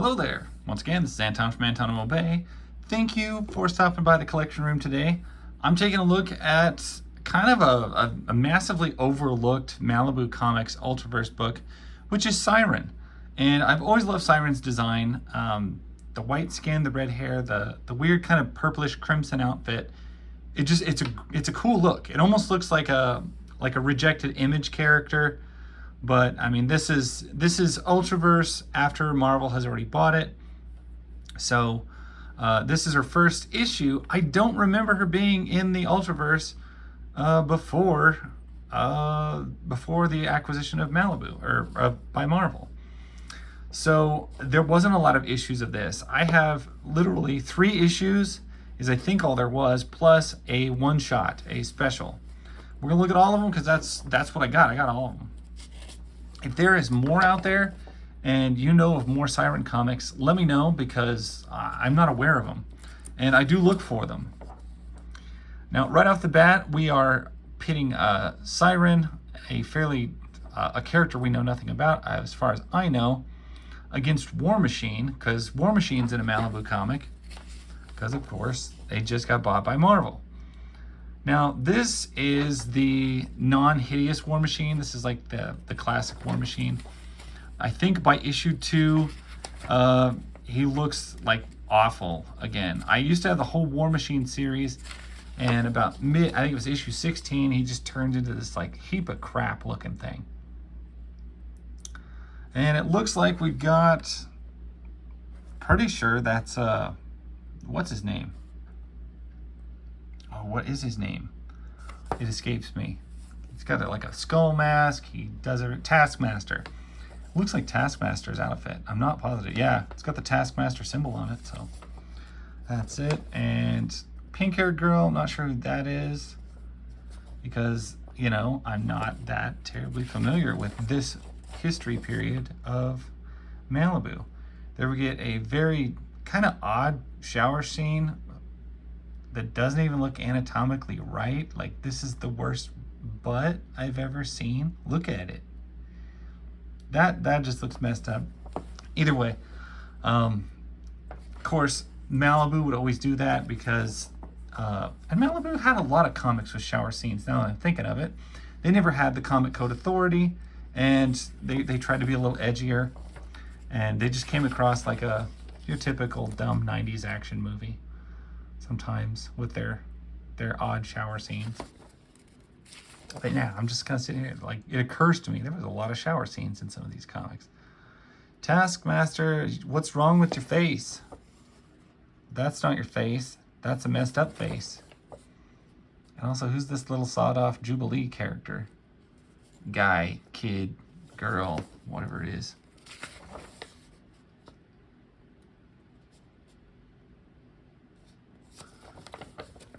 Hello there. Once again, this is Anton from Antonimo Bay. Thank you for stopping by the collection room today. I'm taking a look at kind of a massively overlooked Malibu Comics Ultraverse book, which is Siren. And I've always loved Siren's design. The white skin, the red hair, the weird kind of purplish crimson outfit. It's a cool look. It almost looks like a rejected Image character. But I mean, this is Ultraverse after Marvel has already bought it. So this is her first issue. I don't remember her being in the Ultraverse before the acquisition of Malibu or by Marvel. So there wasn't a lot of issues of this. I have literally 3 issues, is I think all there was, plus a one-shot, a special. We're gonna look at all of them because that's what I got. I got all of them. If there is more out there and you know of more Siren comics, let me know because I'm not aware of them. And I do look for them. Now, right off the bat, we are pitting Siren, a character we know nothing about, as far as I know, against War Machine, because War Machine's in a Malibu comic, because of course, they just got bought by Marvel. Now, this is the non-hideous War Machine. This is like the classic War Machine. I think by issue 2, he looks like awful again. I used to have the whole War Machine series, and about I think it was issue 16, he just turned into this like heap of crap looking thing. And it looks like we got, pretty sure that's, what's his name? Oh, what is his name? It escapes me. He's got like a skull mask. He does a Taskmaster. Looks like Taskmaster's outfit. I'm not positive. Yeah, it's got the Taskmaster symbol on it, so that's it. And pink-haired girl, I'm not sure who that is because, you know, I'm not that terribly familiar with this history period of Malibu. There we get a very kind of odd shower scene that doesn't even look anatomically right. Like, this is the worst butt I've ever seen. Look at it. That just looks messed up. Either way, of course, Malibu would always do that because, and Malibu had a lot of comics with shower scenes. Now that I'm thinking of it, they never had the Comic Code Authority, and they tried to be a little edgier, and they just came across like your typical dumb 90s action movie. Sometimes with their odd shower scenes. But now I'm just kind of sitting here, like, it occurs to me there was a lot of shower scenes in some of these comics. Taskmaster, what's wrong with your face? That's not your face. That's a messed up face. And also, who's this little sawed-off Jubilee character? Guy, kid, girl, whatever it is.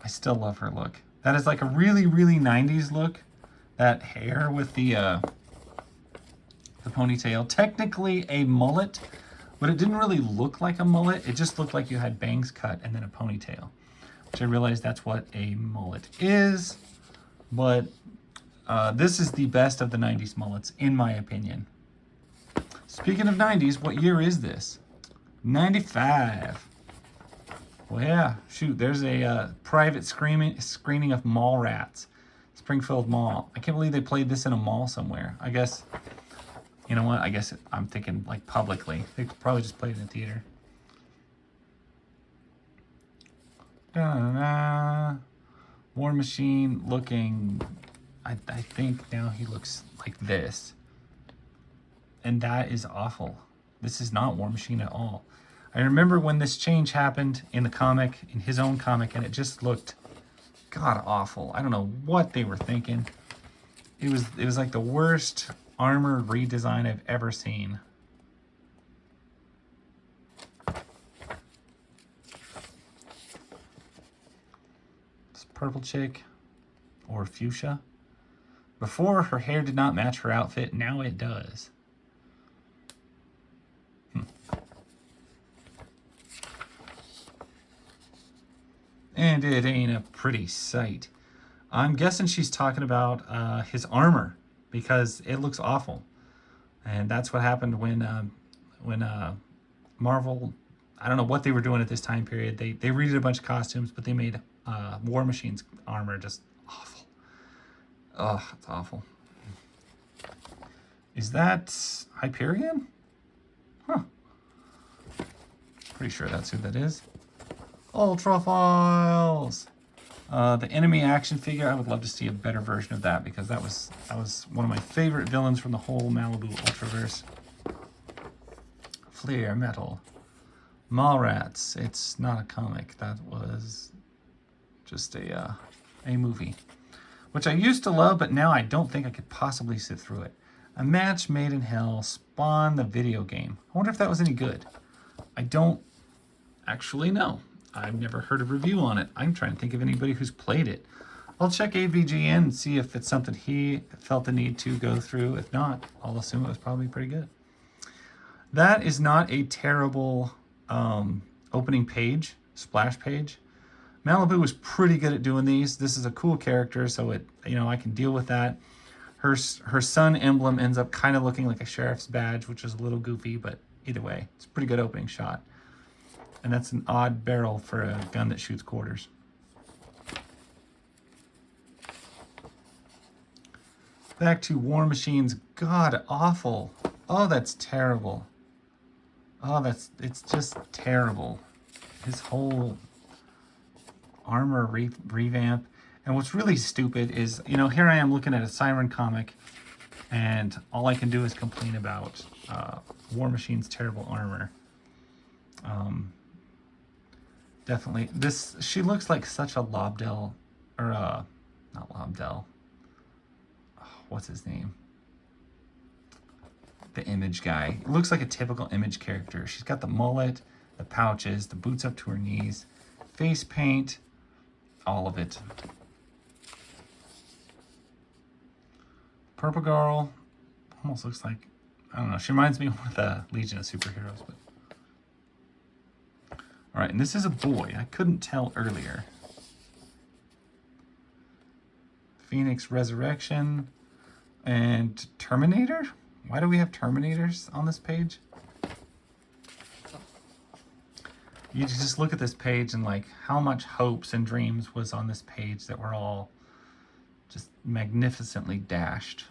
I still love her look. That is like a really, really 90s look. That hair with the ponytail. Technically a mullet, but it didn't really look like a mullet. It just looked like you had bangs cut and then a ponytail, which I realized that's what a mullet is. But this is the best of the 90s mullets, in my opinion. Speaking of 90s, what year is this? 95. Well, yeah, shoot, there's a private screening of Mallrats, Springfield Mall. I can't believe they played this in a mall somewhere. I guess, you know what, I'm thinking like publicly. They probably just played it in a theater. Da-da-da. War Machine looking, I think now he looks like this. And that is awful. This is not War Machine at all. I remember when this change happened in the comic, in his own comic, and it just looked god awful. I don't know what they were thinking. It was like the worst armor redesign I've ever seen. This purple chick, or fuchsia. Before, her hair did not match her outfit. Now it does. And it ain't a pretty sight. I'm guessing she's talking about his armor because it looks awful. And that's what happened when Marvel, I don't know what they were doing at this time period. They redid a bunch of costumes, but they made War Machine's armor just awful. Oh, it's awful. Is that Hyperion? Huh. Pretty sure that's who that is. Ultrafiles! The enemy action figure, I would love to see a better version of that because that was one of my favorite villains from the whole Malibu Ultraverse. Flare Metal. Mallrats. It's not a comic. That was just a movie, which I used to love, but now I don't think I could possibly sit through it. A Match Made in Hell. Spawn the video game. I wonder if that was any good. I don't actually know. I've never heard a review on it. I'm trying to think of anybody who's played it. I'll check AVGN and see if it's something he felt the need to go through. If not, I'll assume it was probably pretty good. That is not a terrible opening page, splash page. Malibu was pretty good at doing these. This is a cool character, so it, I can deal with that. Her sun emblem ends up kind of looking like a sheriff's badge, which is a little goofy, but either way, it's a pretty good opening shot. And that's an odd barrel for a gun that shoots quarters. Back to War Machine's god awful. Oh, that's terrible. Oh, it's just terrible. His whole armor revamp. And what's really stupid is, here I am looking at a Siren comic, and all I can do is complain about War Machine's terrible armor. Definitely, she looks like such a Lobdell, or not Lobdell. Oh, what's his name? The Image guy. It looks like a typical Image character. She's got the mullet, the pouches, the boots up to her knees, face paint, all of it. Purple Girl almost looks like, I don't know, she reminds me of the Legion of Superheroes. But all right, and this is a boy. I couldn't tell earlier. Phoenix Resurrection and Terminator? Why do we have Terminators on this page? You just look at this page and like how much hopes and dreams was on this page that were all just magnificently dashed.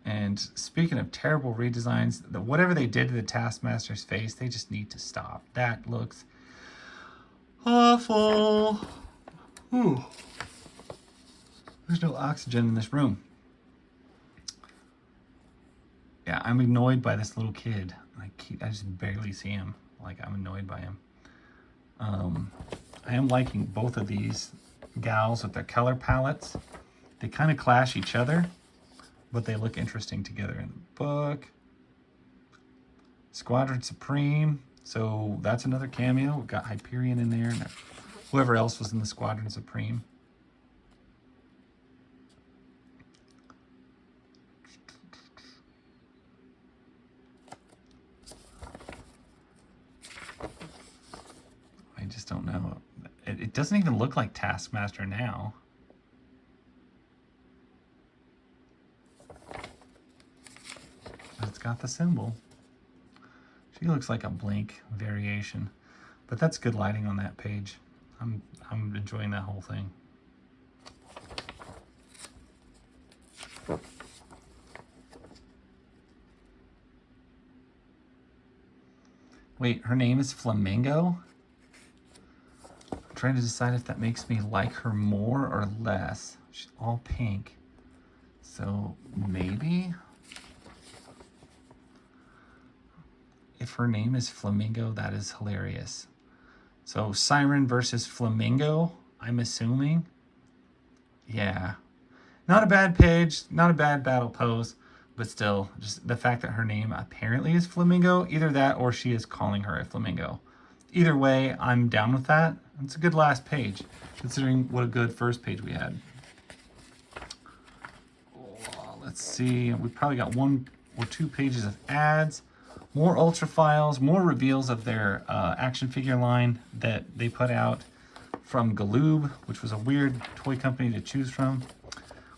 And speaking of terrible redesigns, whatever they did to the Taskmaster's face, they just need to stop. That looks awful. Ooh. There's no oxygen in this room. Yeah, I'm annoyed by this little kid. I just barely see him. Like, I'm annoyed by him. I am liking both of these gals with their color palettes. They kind of clash each other, but they look interesting together in the book. Squadron Supreme. So that's another cameo. We've got Hyperion in there, and whoever else was in the Squadron Supreme. I just don't know. It doesn't even look like Taskmaster now. But it's got the symbol. She looks like a Blink variation. But that's good lighting on that page. I'm enjoying that whole thing. Wait, her name is Flamingo? I'm trying to decide if that makes me like her more or less. She's all pink. So maybe? If her name is Flamingo, that is hilarious. So Siren versus Flamingo, I'm assuming. Yeah. Not a bad page, not a bad battle pose, but still, just the fact that her name apparently is Flamingo, either that or she is calling her a flamingo. Either way, I'm down with that. It's a good last page, considering what a good first page we had. Oh, let's see, we probably got 1 or 2 pages of ads. More Ultra Files, more reveals of their action figure line that they put out from Galoob, which was a weird toy company to choose from.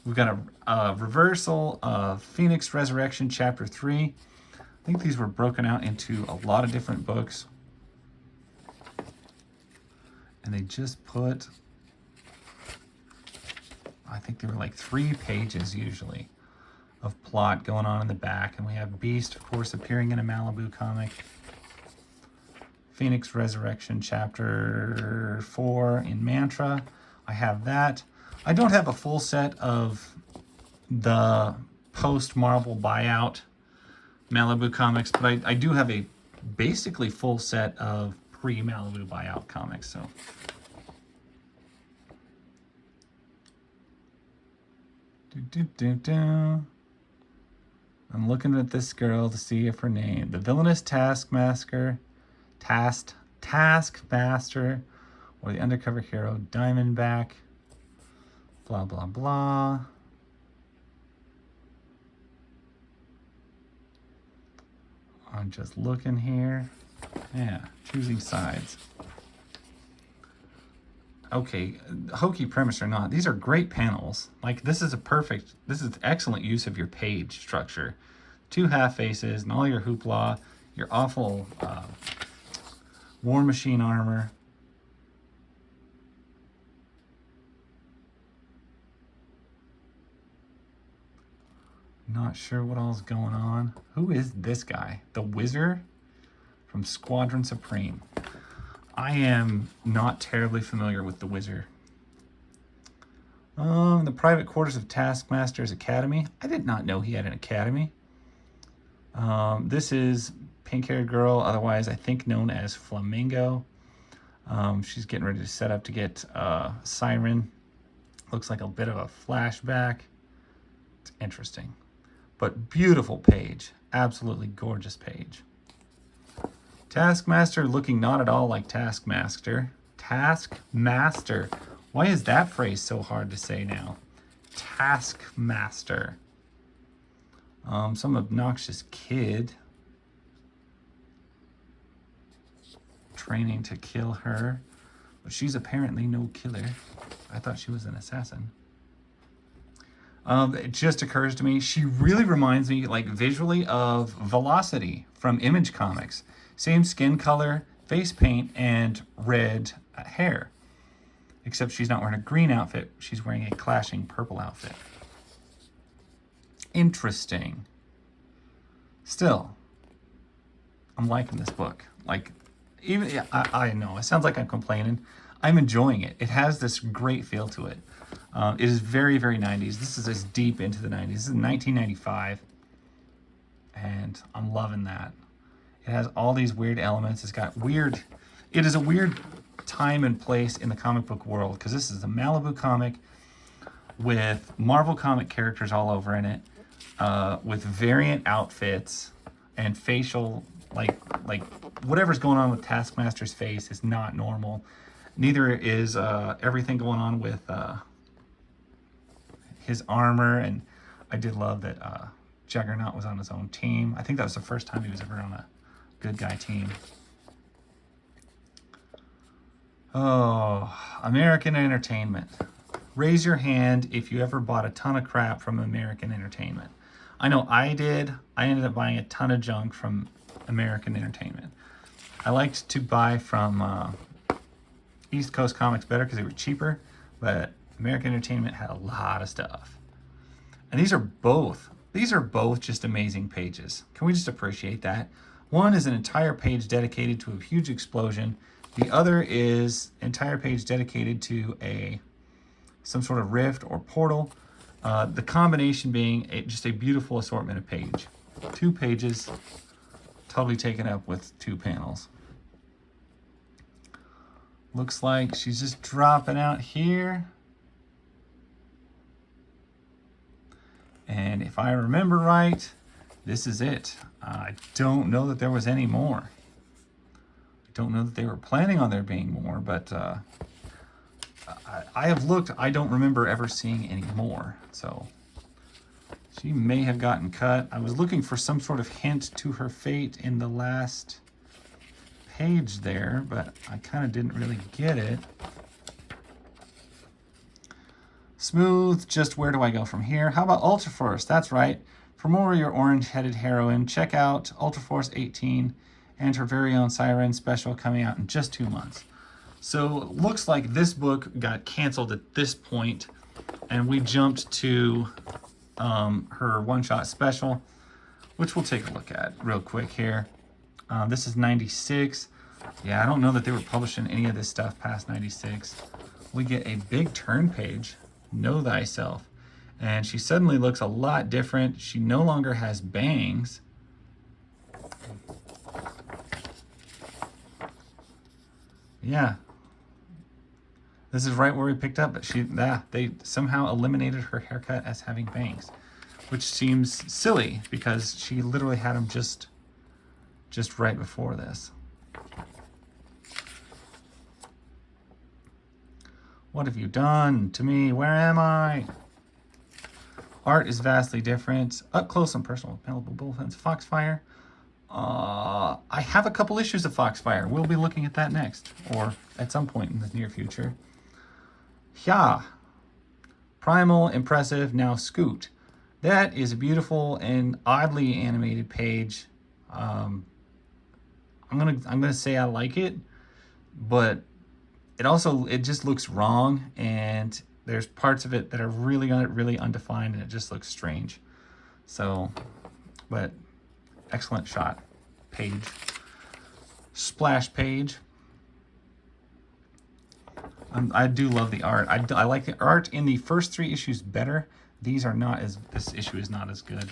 We've got a reversal of Phoenix Resurrection Chapter 3. I think these were broken out into a lot of different books. And they just put, I think they were like 3 pages usually of plot going on in the back. And we have Beast, of course, appearing in a Malibu comic. Phoenix Resurrection Chapter 4 in Mantra. I have that. I don't have a full set of the post-Marvel buyout Malibu comics, but I do have a basically full set of pre-Malibu buyout comics. So I'm looking at this girl to see if her name, the villainous Taskmaster, Taskmaster, or the undercover hero Diamondback, blah blah blah. I'm just looking here. Yeah, choosing sides. Okay, hokey premise or not, these are great panels. Like, this is excellent use of your page structure. 2 half faces and all your hoopla, your awful War Machine armor. Not sure what all's going on. Who is this guy? The Wizard from Squadron Supreme. I am not terribly familiar with the Wizard. The private quarters of Taskmaster's Academy. I did not know he had an academy. This is pink-haired girl, otherwise I think known as Flamingo. She's getting ready to set up to get Siren. Looks like a bit of a flashback. It's interesting. But beautiful page. Absolutely gorgeous page. Taskmaster looking not at all like Taskmaster. Taskmaster. Why is that phrase so hard to say now? Taskmaster. Some obnoxious kid training to kill her. But she's apparently no killer. I thought she was an assassin. It just occurs to me, she really reminds me, like, visually of Velocity from Image Comics. Same skin color, face paint, and red hair. Except she's not wearing a green outfit. She's wearing a clashing purple outfit. Interesting. Still, I'm liking this book. Like, even, yeah, I know, it sounds like I'm complaining. I'm enjoying it. It has this great feel to it. It is very, very 90s. This is as deep into the 90s. This is 1995. And I'm loving that. It has all these weird elements. It's got weird... It is a weird time and place in the comic book world, because this is a Malibu comic with Marvel comic characters all over in it, with variant outfits and facial... Like whatever's going on with Taskmaster's face is not normal. Neither is everything going on with his armor. And I did love that Juggernaut was on his own team. I think that was the first time he was ever on a good guy team. Oh, American Entertainment. Raise your hand if you ever bought a ton of crap from American Entertainment. I know I did. I ended up buying a ton of junk from American Entertainment. I liked to buy from East Coast Comics better because they were cheaper, but American Entertainment had a lot of stuff. And these are both just amazing pages. Can we just appreciate that? One is an entire page dedicated to a huge explosion. The other is an entire page dedicated to some sort of rift or portal. The combination being just a beautiful assortment of page. 2 pages, totally taken up with 2 panels. Looks like she's just dropping out here. And if I remember right, this is it. I don't know that there was any more. I don't know that they were planning on there being more, but I have looked. I don't remember ever seeing any more. So she may have gotten cut. I was looking for some sort of hint to her fate in the last page there, but I kind of didn't really get it. Smooth, just where do I go from here? How about Ultraverse? That's right. For more of your orange-headed heroine, check out Ultraforce 18 and her very own Siren special coming out in just 2 months. So it looks like this book got canceled at this point, and we jumped to her one-shot special, which we'll take a look at real quick here. This is 96. Yeah, I don't know that they were publishing any of this stuff past 96. We get a big turn page, Know Thyself. And she suddenly looks a lot different. She no longer has bangs. Yeah. This is right where we picked up, but they somehow eliminated her haircut as having bangs, which seems silly because she literally had them just right before this. What have you done to me? Where am I? Art is vastly different. Up close and personal with Malibu Bullfence. Foxfire. I have a couple issues of Foxfire. We'll be looking at that next, or at some point in the near future. Yeah. Primal, impressive, now Scoot. That is a beautiful and oddly animated page. I'm gonna say I like it, but it just looks wrong, and there's parts of it that are really undefined, and it just looks strange. So, but excellent shot. Page. Splash page. I do love the art. I like the art in the first 3 issues better. This issue is not as good.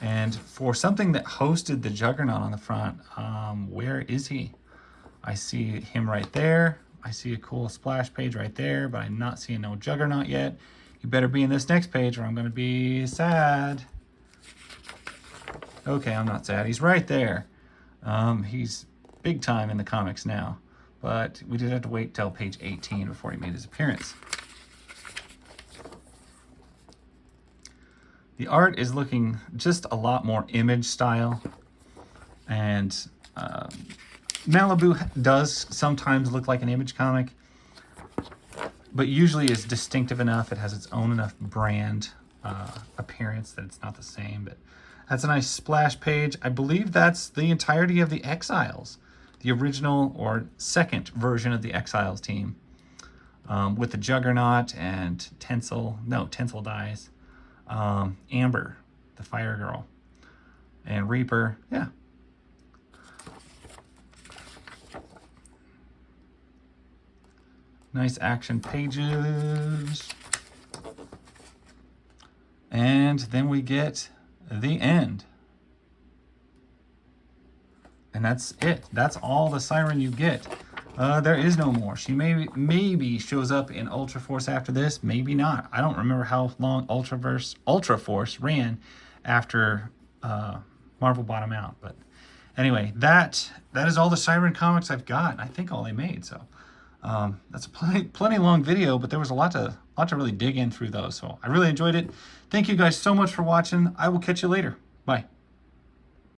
And for something that hosted the Juggernaut on the front, where is he? I see him right there. I see a cool splash page right there, but I'm not seeing no Juggernaut yet. You better be in this next page or I'm gonna be sad. Okay, I'm not sad. He's right there. He's big time in the comics now, but we did have to wait till page 18 before he made his appearance. The art is looking just a lot more Image style, and Malibu does sometimes look like an Image comic, but usually is distinctive enough. It has its own enough brand appearance that it's not the same. But that's a nice splash page. I believe that's the entirety of the Exiles, the original or second version of the Exiles team, with the Juggernaut and Tencel dies. Amber, the Fire Girl, and Reaper. Yeah. Nice action pages. And then we get the end. And that's it. That's all the Siren you get. There is no more. She maybe shows up in Ultraforce after this, maybe not. I don't remember how long Ultraforce ran after Marvel bought them out. But anyway, that is all the Siren comics I've got. I think all they made. So that's a plenty long video, but there was a lot to really dig in through those. So I really enjoyed it. Thank you guys so much for watching. I will catch you later. Bye.